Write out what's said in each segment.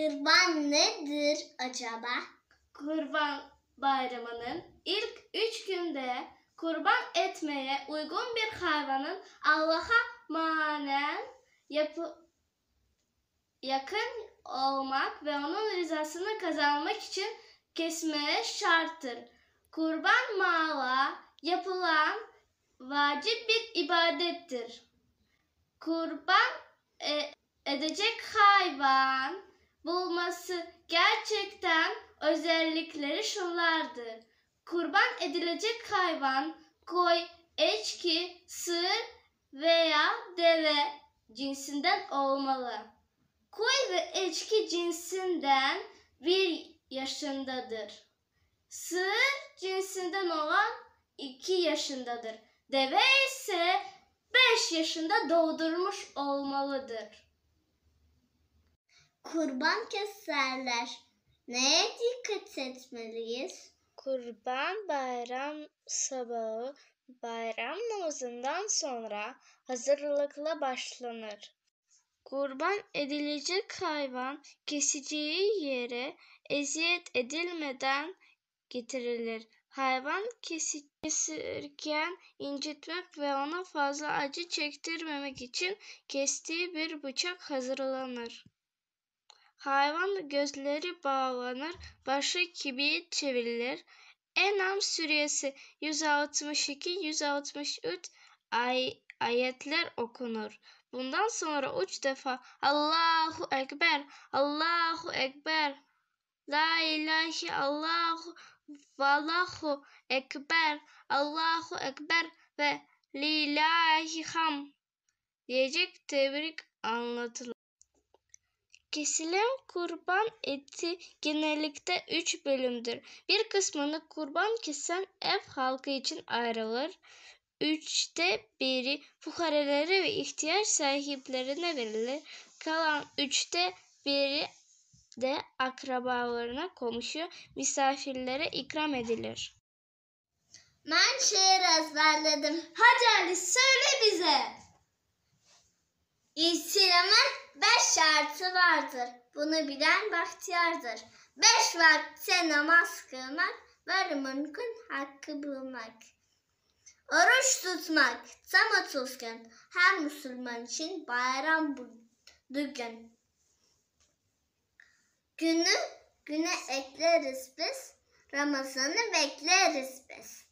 Kurban nedir acaba? Kurban Bayramı'nın ilk 3 günde kurban etmeye uygun bir hayvanın Allah'a manen yakın olmak ve onun rızasını kazanmak için kesmeye şarttır. Kurban mala yapılan vacip bir ibadettir. Kurban edecek hayvan bulması gerçekten özellikleri şunlardır. Kurban edilecek hayvan koy, eçki, sığır veya deve cinsinden olmalı. Koy ve eçki cinsinden 1 yaşındadır. Sığır cinsinden olan 2 yaşındadır. Deve ise 5 yaşında doğdurmuş olmalıdır. Kurban keserler. Neye dikkat etmeliyiz? Kurban bayram sabahı bayram namazından sonra hazırlıkla başlanır. Kurban edilecek hayvan keseceği yere eziyet edilmeden getirilir. Hayvan kesilirken incitmek ve ona fazla acı çektirmemek için kestiği bir bıçak hazırlanır. Hayvan gözleri bağlanır, başı kibrit çevrilir. En'am suresi 162-163 ayetler okunur. Bundan sonra 3 defa Allahu Ekber, Allahu Ekber, La ilahe Allahu vallahu Ekber, Allahu Ekber ve Lillahi ham diyecek tebrik anlatılır. Kesilen kurban eti genellikle 3 bölümdür. Bir kısmını kurban kesen ev halkı için ayrılır. 3'te 1'i fukarelere ve ihtiyaç sahiplerine verilir. Kalan 3'te 1'i de akrabalarına, komşu, misafirlere ikram edilir. Ben şiir ezberledim. Hadi Ali söyle bize. İslam'ın 5 şartı vardır. Bunu bilen bahtiyardır. 5 vakte namaz kılmak, var mümkün hakkı bulmak. Oruç tutmak tam 30 gün. Her Müslüman için bayram bugün. Güne ekleriz biz. Ramazan'ı bekleriz biz.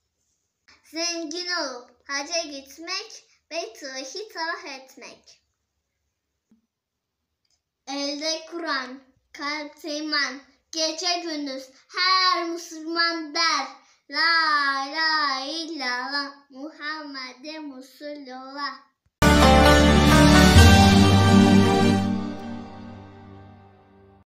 Zengin olup hacca gitmek, Beytullah'ı tavaf etmek. Elde Kur'an, kalpte iman, gece gündüz her Müslüman der. La ilahe illallah Muhammeden Resulullah.